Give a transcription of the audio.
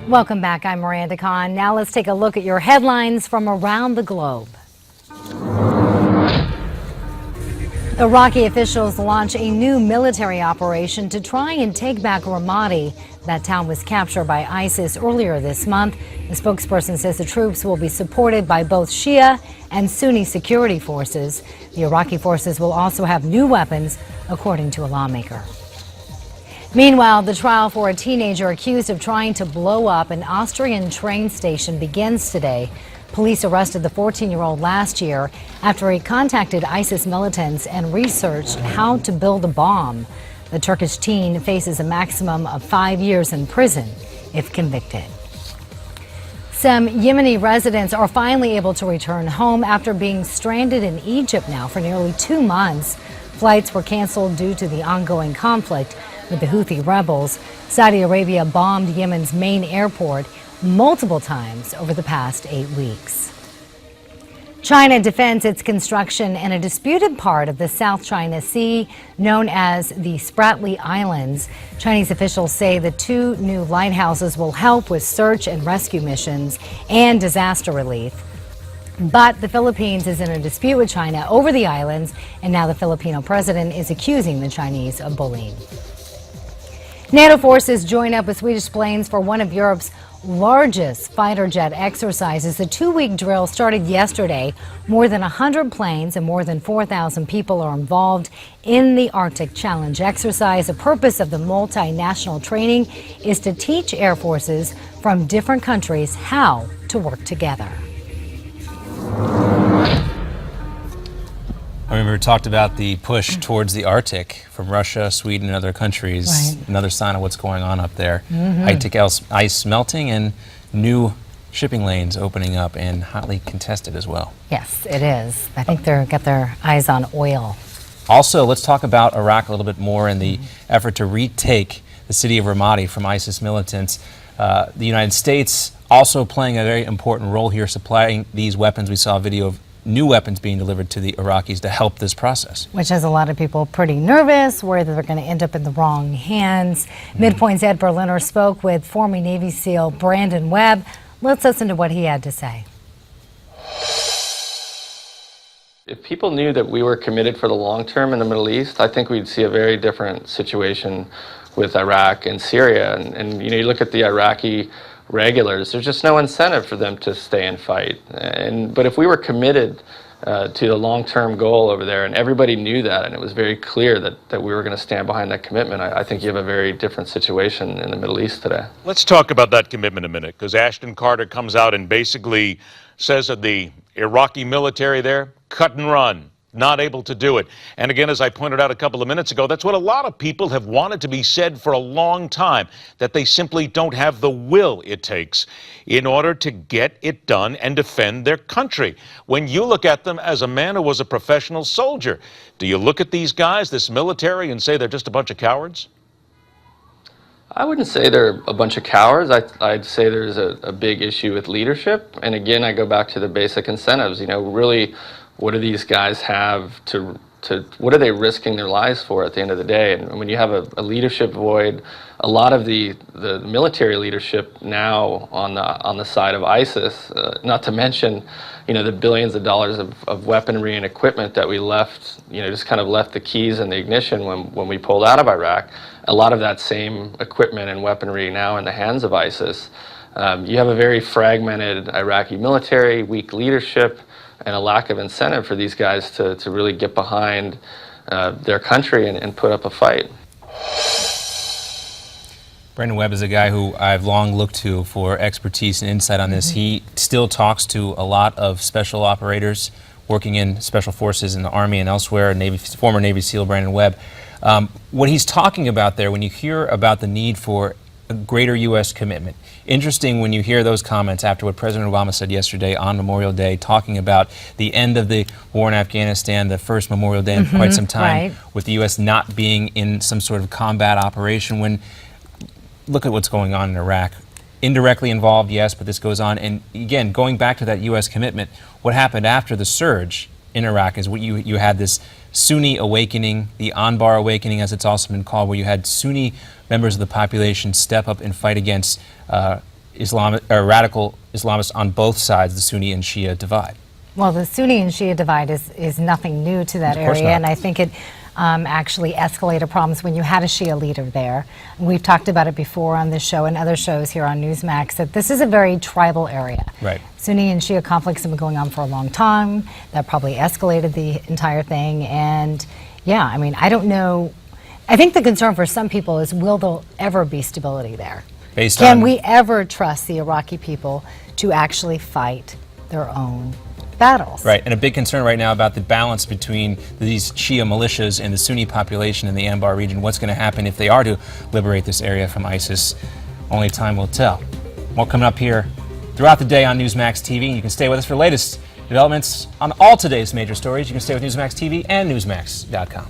Welcome back. I'm Miranda Kahn. Now let's take a look at your headlines from around the globe. Iraqi officials launch a new military operation to try and take back Ramadi. That town was captured by ISIS earlier this month. The spokesperson says the troops will be supported by both Shia and Sunni security forces. The Iraqi forces will also have new weapons, according to a lawmaker. Meanwhile, the trial for a teenager accused of trying to blow up an Austrian train station begins today. Police arrested the 14-year-old last year after he contacted ISIS militants and researched how to build a bomb. The Turkish teen faces a maximum of 5 years in prison if convicted. Some Yemeni residents are finally able to return home after being stranded in Egypt now for nearly 2 months. Flights were canceled due to the ongoing conflict with the Houthi rebels. Saudi Arabia bombed Yemen's main airport multiple times over the past 8 weeks. China defends its construction in a disputed part of the South China Sea known as the Spratly Islands. Chinese officials say the 2 new lighthouses will help with search and rescue missions and disaster relief. But the Philippines is in a dispute with China over the islands, and now the Filipino president is accusing the Chinese of bullying. NATO forces join up with Swedish planes for one of Europe's largest fighter jet exercises. The 2-week drill started yesterday. More than 100 planes and more than 4,000 people are involved in the Arctic Challenge exercise. The purpose of the multinational training is to teach air forces from different countries how to work together. I remember we talked about the push towards the Arctic from Russia, Sweden, and other countries. Right. Another sign of what's going on up there. Arctic ice melting and new shipping lanes opening up and hotly contested as well. Yes, it is. I think they've got their eyes on oil. Also, let's talk about Iraq a little bit more and the effort to retake the city of Ramadi from ISIS militants. The United States also playing a very important role here, supplying these weapons. We saw a video of new weapons being delivered to the Iraqis to help this process. Which has a lot of people pretty nervous, worried that they're going to end up in the wrong hands. Midpoint's Ed Berliner spoke with former Navy SEAL Brandon Webb. Let's listen to what he had to say. If people knew that we were committed for the long term in the Middle East, I think we'd see a very different situation with Iraq and Syria. And you know, you look at the Iraqi regulars, there's just no incentive for them to stay and fight. But if we were committed to the long-term goal over there, and everybody knew that, and it was very clear that we were going to stand behind that commitment, I think you have a very different situation in the Middle East today. Let's talk about that commitment a minute, because Ashton Carter comes out and basically says that the Iraqi military there, cut and run. Not able to do it. And again, as I pointed out a couple of minutes ago, that's what a lot of people have wanted to be said for a long time, that they simply don't have the will it takes in order to get it done and defend their country. When you look at them as a man who was a professional soldier, do you look at these guys, this military, and say they're just a bunch of cowards? I wouldn't say they're a bunch of cowards. I'd say there's a big issue with leadership. And again, I go back to the basic incentives. You know, really, what do these guys have to what are they risking their lives for at the end of the day? And when you have a leadership void, a lot of the military leadership now on the side of ISIS, not to mention, you know, the billions of dollars of weaponry and equipment that we left, you know, just kind of left the keys in the ignition when we pulled out of Iraq. A lot of that same equipment and weaponry now in the hands of ISIS. You have a very fragmented Iraqi military, weak leadership, and a lack of incentive for these guys to really get behind their country and put up a fight. Brandon Webb is a guy who I've long looked to for expertise and insight on this. He still talks to a lot of special operators working in special forces in the Army and elsewhere, former Navy SEAL Brandon Webb. What he's talking about there, when you hear about the need for a greater U.S. commitment, interesting when you hear those comments after what President Obama said yesterday on Memorial Day, talking about the end of the war in Afghanistan, the first Memorial Day in quite some time, with the U.S. not being in some sort of combat operation. When look at what's going on in Iraq. Indirectly involved, yes, but this goes on. And again, going back to that U.S. commitment, what happened after the surge in Iraq is what you had this Sunni Awakening, the Anbar Awakening, as it's also been called, where you had Sunni members of the population step up and fight against radical Islamists on both sides, the Sunni and Shia divide. Well, the Sunni and Shia divide is nothing new to that Of course area, not. and I think it actually escalated problems when you had a Shia leader there. And we've talked about it before on this show and other shows here on Newsmax, that this is a very tribal area. Right. Sunni and Shia conflicts have been going on for a long time. That probably escalated the entire thing. And yeah, I mean, I don't know. I think the concern for some people is, will there ever be stability there? Can we ever trust the Iraqi people to actually fight their own battles? Right, and a big concern right now about the balance between these Shia militias and the Sunni population in the Anbar region. What's going to happen if they are to liberate this area from ISIS? Only time will tell. More coming up here throughout the day on Newsmax TV. You can stay with us for latest developments on all today's major stories. You can stay with Newsmax TV and Newsmax.com.